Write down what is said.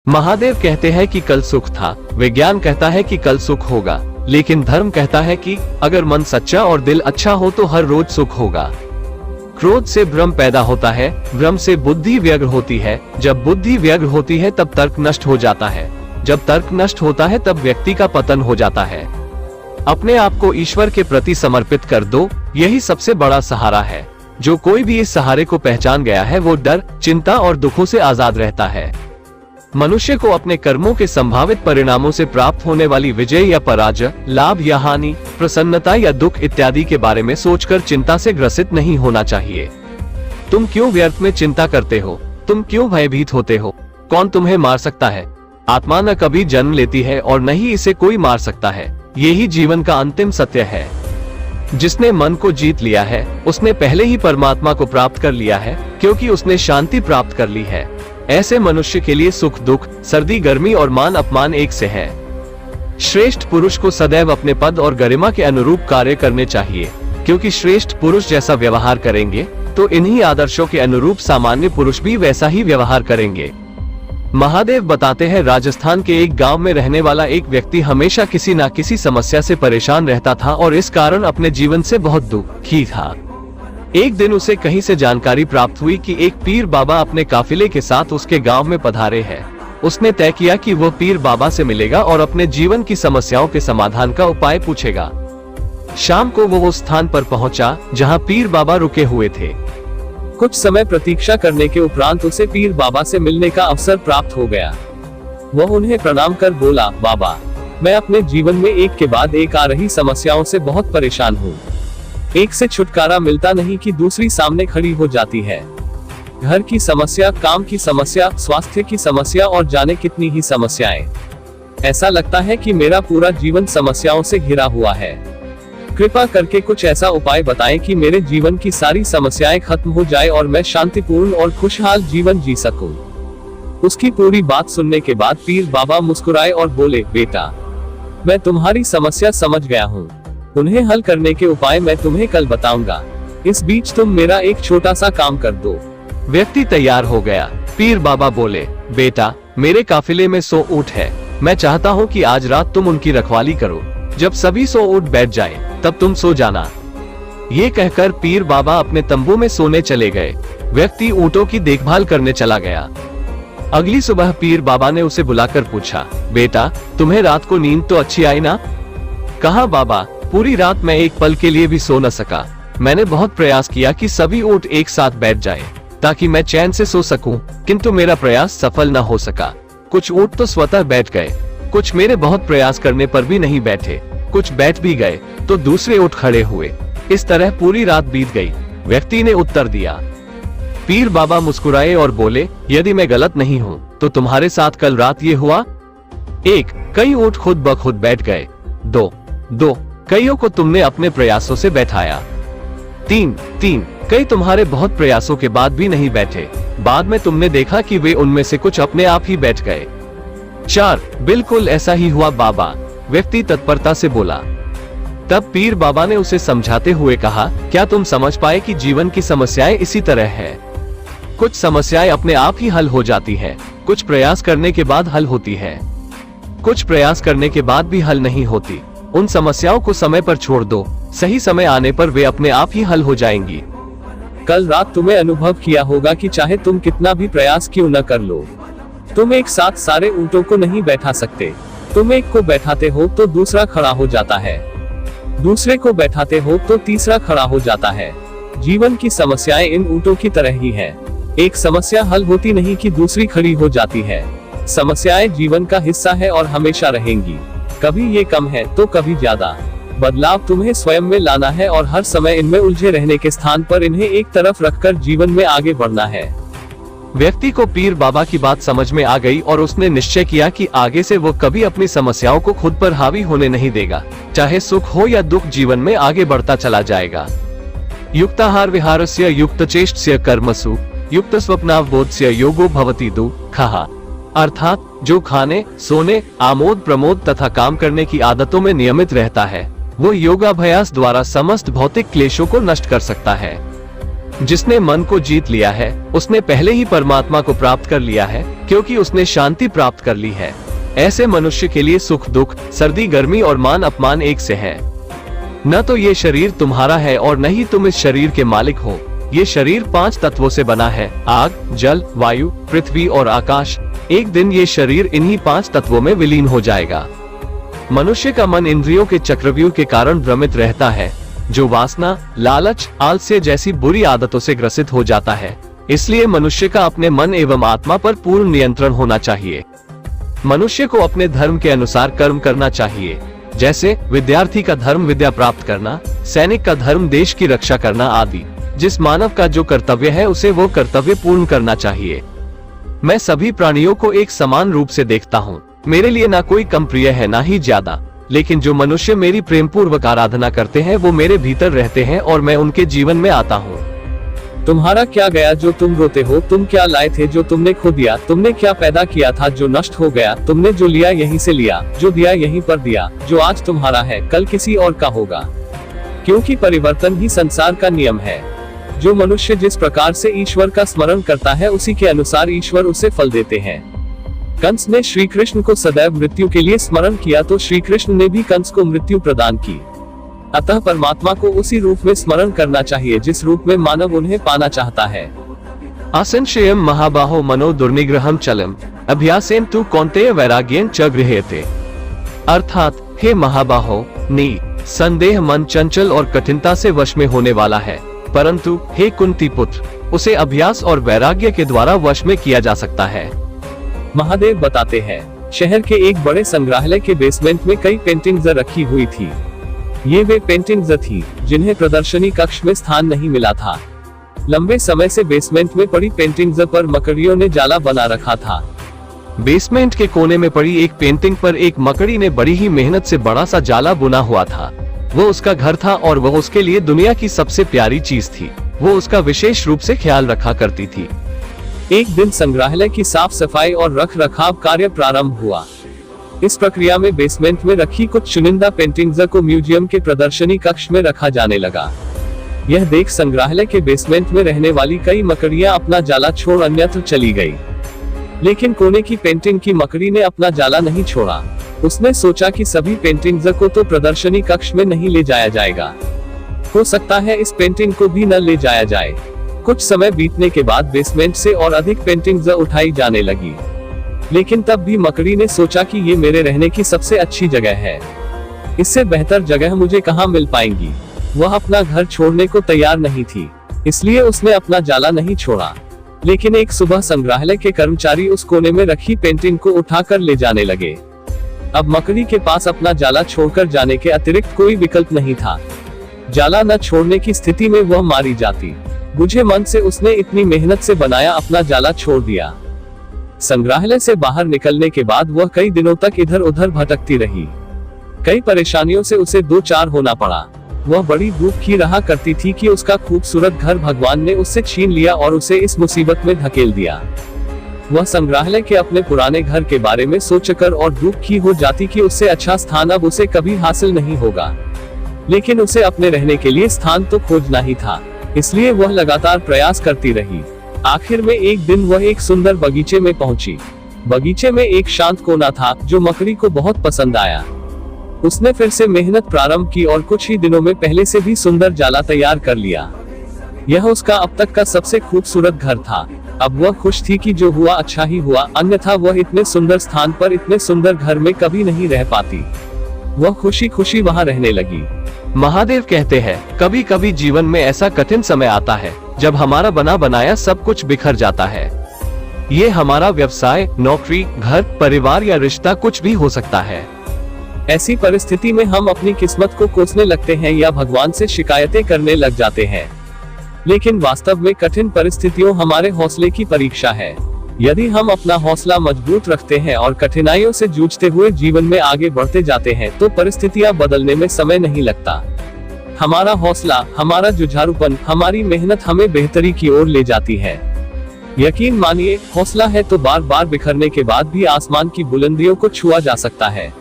महादेव कहते हैं कि कल सुख था, विज्ञान कहता है कि कल सुख होगा, लेकिन धर्म कहता है कि अगर मन सच्चा और दिल अच्छा हो तो हर रोज सुख होगा। क्रोध से भ्रम पैदा होता है, भ्रम से बुद्धि व्यग्र होती है, जब बुद्धि व्यग्र होती है तब तर्क नष्ट हो जाता है, जब तर्क नष्ट होता है तब व्यक्ति का पतन हो जाता है। अपने आप को ईश्वर के प्रति समर्पित कर दो, यही सबसे बड़ा सहारा है। जो कोई भी इस सहारे को पहचान गया है वो डर, चिंता और दुखों से आजाद रहता है। मनुष्य को अपने कर्मों के संभावित परिणामों से प्राप्त होने वाली विजय या पराजय, लाभ या हानि, प्रसन्नता या दुख इत्यादि के बारे में सोचकर चिंता से ग्रसित नहीं होना चाहिए। तुम क्यों व्यर्थ में चिंता करते हो? तुम क्यों भयभीत होते हो? कौन तुम्हें मार सकता है? आत्मा न कभी जन्म लेती है और न ही इसे कोई मार सकता है। यही जीवन का अंतिम सत्य है। जिसने मन को जीत लिया है उसने पहले ही परमात्मा को प्राप्त कर लिया है, क्योंकि उसने शांति प्राप्त कर ली है। ऐसे मनुष्य के लिए सुख दुख, सर्दी गर्मी और मान अपमान एक से है। श्रेष्ठ पुरुष को सदैव अपने पद और गरिमा के अनुरूप कार्य करने चाहिए, क्योंकि श्रेष्ठ पुरुष जैसा व्यवहार करेंगे तो इन्हीं आदर्शों के अनुरूप सामान्य पुरुष भी वैसा ही व्यवहार करेंगे। महादेव बताते हैं, राजस्थान के एक गांव में रहने वाला एक व्यक्ति हमेशा किसी न किसी समस्या से परेशान रहता था और इस कारण अपने जीवन से बहुत दुखी था। एक दिन उसे कहीं से जानकारी प्राप्त हुई कि एक पीर बाबा अपने काफिले के साथ उसके गांव में पधारे हैं। उसने तय किया कि वह पीर बाबा से मिलेगा और अपने जीवन की समस्याओं के समाधान का उपाय पूछेगा। शाम को वो उस स्थान पर पहुंचा जहां पीर बाबा रुके हुए थे। कुछ समय प्रतीक्षा करने के उपरांत उसे पीर बाबा से मिलने का अवसर प्राप्त हो गया। वह उन्हें प्रणाम कर बोला, बाबा, मैं अपने जीवन में एक के बाद एक आ रही समस्याओं से बहुत परेशान हूँ। एक से छुटकारा मिलता नहीं कि दूसरी सामने खड़ी हो जाती है। घर की समस्या, काम की समस्या, स्वास्थ्य की समस्या और जाने कितनी ही समस्याएं। ऐसा लगता है कि मेरा पूरा जीवन समस्याओं से घिरा हुआ है। कृपा करके कुछ ऐसा उपाय बताएं कि मेरे जीवन की सारी समस्याएं खत्म हो जाए और मैं शांतिपूर्ण और खुशहाल जीवन जी सकूं। उसकी पूरी बात सुनने के बाद पीर बाबा मुस्कुराए और बोले, बेटा, मैं तुम्हारी समस्या समझ गया हूँ। उन्हें हल करने के उपाय मैं तुम्हें कल बताऊंगा। इस बीच तुम मेरा एक छोटा सा काम कर दो। व्यक्ति तैयार हो गया। पीर बाबा बोले, बेटा, मेरे काफिले में 100 ऊंट है। मैं चाहता हूँ कि आज रात तुम उनकी रखवाली करो। जब सभी 100 ऊंट बैठ जाए तब तुम सो जाना। ये कहकर पीर बाबा अपने तंबू में सोने चले गए। व्यक्ति ऊंटों की देखभाल करने चला गया। अगली सुबह पीर बाबा ने उसे बुलाकर पूछा, बेटा, तुम्हें रात को नींद तो अच्छी आई ना? कहा, बाबा, पूरी रात मैं एक पल के लिए भी सो न सका। मैंने बहुत प्रयास किया कि सभी ऊंट एक साथ बैठ जाएं, ताकि मैं चैन से सो सकूं, किंतु मेरा प्रयास सफल न हो सका। कुछ ऊंट तो स्वतः बैठ गए, कुछ मेरे बहुत प्रयास करने पर भी नहीं बैठे, कुछ बैठ भी गए तो दूसरे ऊंट खड़े हुए। इस तरह पूरी रात बीत गई। व्यक्ति ने उत्तर दिया। पीर बाबा मुस्कुराए और बोले, यदि मैं गलत नहीं हूँ तो तुम्हारे साथ कल रात ये हुआ। 1. कई ऊंट खुद ब खुद बैठ गए। 2. कईयों को तुमने अपने प्रयासों से बैठाया। 3. कई तुम्हारे बहुत प्रयासों के बाद भी नहीं बैठे। बाद में तुमने देखा कि वे उनमें से कुछ अपने आप ही बैठ गए। 4. बिल्कुल ऐसा ही हुआ बाबा, व्यक्ति तत्परता से बोला। तब पीर बाबा ने उसे समझाते हुए कहा, क्या तुम समझ पाए कि जीवन की समस्याएं इसी तरह है। कुछ समस्याएं अपने आप ही हल हो जाती है, कुछ प्रयास करने के बाद हल होती है, कुछ प्रयास करने के बाद भी हल नहीं होती। उन समस्याओं को समय पर छोड़ दो, सही समय आने पर वे अपने आप ही हल हो जाएंगी। कल रात तुम्हें अनुभव किया होगा कि चाहे तुम कितना भी प्रयास क्यों न कर लो, तुम एक साथ सारे ऊंटों को नहीं बैठा सकते। तुम एक को बैठाते हो तो दूसरा खड़ा हो जाता है, दूसरे को बैठाते हो तो तीसरा खड़ा हो जाता है। जीवन की समस्याएं इन ऊंटों की तरह ही है। एक समस्या हल होती नहीं कि दूसरी खड़ी हो जाती है। समस्याएं जीवन का हिस्सा है और हमेशा रहेंगी। कभी ये कम है तो कभी ज्यादा। बदलाव तुम्हें स्वयं में लाना है और हर समय इनमें उलझे रहने के स्थान पर इन्हें एक तरफ रखकर जीवन में आगे बढ़ना है। व्यक्ति को पीर बाबा की बात समझ में आ गई और उसने निश्चय किया कि आगे से वो कभी अपनी समस्याओं को खुद पर हावी होने नहीं देगा। चाहे सुख हो या दुख, जीवन में आगे बढ़ता चला जाएगा। युक्ताहार विहारस्य युक्तचेष्टस्य कर्मसु युक्त स्वप्नावबोधस्य योगो भवति दुःखः। अर्थात जो खाने, सोने, आमोद प्रमोद तथा काम करने की आदतों में नियमित रहता है वो योगाभ्यास द्वारा समस्त भौतिक क्लेशों को नष्ट कर सकता है। जिसने मन को जीत लिया है उसने पहले ही परमात्मा को प्राप्त कर लिया है, क्योंकि उसने शांति प्राप्त कर ली है। ऐसे मनुष्य के लिए सुख दुख, सर्दी गर्मी और मान अपमान एक से है। न तो ये शरीर तुम्हारा है और न ही तुम इस शरीर के मालिक हो। ये शरीर 5 तत्वों से बना है, आग, जल, वायु, पृथ्वी और आकाश। एक दिन ये शरीर इन्हीं 5 तत्वों में विलीन हो जाएगा। मनुष्य का मन इंद्रियों के चक्रव्यूह के कारण भ्रमित रहता है, जो वासना, लालच, आलस्य जैसी बुरी आदतों से ग्रसित हो जाता है। इसलिए मनुष्य का अपने मन एवं आत्मा पर पूर्ण नियंत्रण होना चाहिए। मनुष्य को अपने धर्म के अनुसार कर्म करना चाहिए, जैसे विद्यार्थी का धर्म विद्या प्राप्त करना, सैनिक का धर्म देश की रक्षा करना आदि। जिस मानव का जो कर्तव्य है उसे वो कर्तव्य पूर्ण करना चाहिए। मैं सभी प्राणियों को एक समान रूप से देखता हूँ। मेरे लिए ना कोई कम प्रिय है ना ही ज्यादा, लेकिन जो मनुष्य मेरी प्रेम पूर्वक आराधना करते हैं वो मेरे भीतर रहते हैं और मैं उनके जीवन में आता हूँ। तुम्हारा क्या गया जो तुम रोते हो? तुम क्या लाए थे जो तुमने खो दिया? तुमने क्या पैदा किया था जो नष्ट हो गया? तुमने जो लिया यहीं से लिया, जो दिया यहीं पर दिया। जो आज तुम्हारा है कल किसी और का होगा, क्योंकि परिवर्तन ही संसार का नियम है। जो मनुष्य जिस प्रकार से ईश्वर का स्मरण करता है उसी के अनुसार ईश्वर उसे फल देते हैं। कंस ने श्री कृष्ण को सदैव मृत्यु के लिए स्मरण किया तो श्री कृष्ण ने भी कंस को मृत्यु प्रदान की। अतः परमात्मा को उसी रूप में स्मरण करना चाहिए जिस रूप में मानव उन्हें पाना चाहता है। असंशयम महाबाहो मनो दुर्निग्रहम चलम अभ्यासेन तु कौन्तेय वैराग्येन च गृह्यते। अर्थात हे महाबाहो, संदेह मन चंचल और कठिनता से वश में होने वाला है, परंतु हे कुंती पुत्र, उसे अभ्यास और वैराग्य के द्वारा वश में किया जा सकता है। महादेव बताते हैं, शहर के एक बड़े संग्रहालय के बेसमेंट में कई पेंटिंग्स रखी हुई थी। ये वे पेंटिंग्स थी जिन्हें प्रदर्शनी कक्ष में स्थान नहीं मिला था। लंबे समय से बेसमेंट में पड़ी पेंटिंग्स पर मकड़ियों ने जाला बना रखा था। बेसमेंट के कोने में पड़ी एक पेंटिंग पर एक मकड़ी ने बड़ी ही मेहनत से बड़ा सा जाला बुना हुआ था। वो उसका घर था और वह उसके लिए दुनिया की सबसे प्यारी चीज थी। वो उसका विशेष रूप से ख्याल रखा करती थी। एक दिन संग्रहालय की साफ सफाई और रख रखाव कार्य प्रारंभ हुआ। इस प्रक्रिया में बेसमेंट में रखी कुछ चुनिंदा पेंटिंग्स को म्यूजियम के प्रदर्शनी कक्ष में रखा जाने लगा। यह देख संग्रहालय के बेसमेंट में रहने वाली कई मकड़ियां अपना जाला छोड़ अन्यत्र चली गई। लेकिन कोने की पेंटिंग की मकड़ी ने अपना जाला नहीं छोड़ा। उसने सोचा कि सभी पेंटिंग्स को तो प्रदर्शनी कक्ष में नहीं ले जाया जाएगा, हो सकता है इस पेंटिंग को भी न ले जाया जाए। कुछ समय बीतने के बाद बेसमेंट से और अधिक पेंटिंग्स उठाई जाने लगी, लेकिन तब भी मकड़ी ने सोचा कि ये मेरे रहने की सबसे अच्छी जगह है, इससे बेहतर जगह मुझे कहाँ मिल पाएंगी। वह अपना घर छोड़ने को तैयार नहीं थी, इसलिए उसने अपना जाला नहीं छोड़ा। लेकिन एक सुबह संग्रहालय के कर्मचारी उस कोने में रखी पेंटिंग को उठाकर ले जाने लगे। अब मकड़ी के पास अपना जाला छोड़कर जाने के अतिरिक्त कोई विकल्प नहीं था। जाला न छोड़ने की स्थिति में वह मारी जाती। बुझे मन से उसने इतनी मेहनत से बनाया अपना जाला छोड़ दिया। संग्रहालय से बाहर निकलने के बाद वह कई दिनों तक इधर उधर भटकती रही। कई परेशानियों से उसे 2-4 होना पड़ा। वह बड़ी दुखी रहा करती थी कि उसका खूबसूरत घर भगवान ने उससे छीन लिया और उसे इस मुसीबत में धकेल दिया। वह संग्रहालय के अपने पुराने घर के बारे में सोचकर और दुखी हो जाती कि उससे अच्छा स्थान अब उसे कभी हासिल नहीं होगा। लेकिन उसे अपने रहने के लिए स्थान तो खोजना ही था, इसलिए वह लगातार प्रयास करती रही। आखिर में एक दिन वह एक सुंदर बगीचे में पहुंची। बगीचे में एक शांत कोना था जो मकड़ी को बहुत पसंद आया। उसने फिर से मेहनत प्रारंभ की और कुछ ही दिनों में पहले से भी सुंदर जाला तैयार कर लिया। यह उसका अब तक का सबसे खूबसूरत घर था। अब वह खुश थी कि जो हुआ अच्छा ही हुआ, अन्यथा वह इतने सुंदर स्थान पर इतने सुंदर घर में कभी नहीं रह पाती। वह खुशी खुशी वहाँ रहने लगी। महादेव कहते हैं, कभी कभी जीवन में ऐसा कठिन समय आता है जब हमारा बना बनाया सब कुछ बिखर जाता है। ये हमारा व्यवसाय, नौकरी, घर, परिवार या रिश्ता कुछ भी हो सकता है। ऐसी परिस्थिति में हम अपनी किस्मत को कोसने लगते हैं या भगवान से शिकायतें करने लग जाते हैं। लेकिन वास्तव में कठिन परिस्थितियों हमारे हौसले की परीक्षा है। यदि हम अपना हौसला मजबूत रखते हैं और कठिनाइयों से जूझते हुए जीवन में आगे बढ़ते जाते हैं तो परिस्थितियां बदलने में समय नहीं लगता। हमारा हौसला, हमारा जुझारूपन, हमारी मेहनत हमें बेहतरी की ओर ले जाती है। यकीन मानिए, हौसला है तो बार बार बिखरने के बाद भी आसमान की बुलंदियों को छुआ जा सकता है।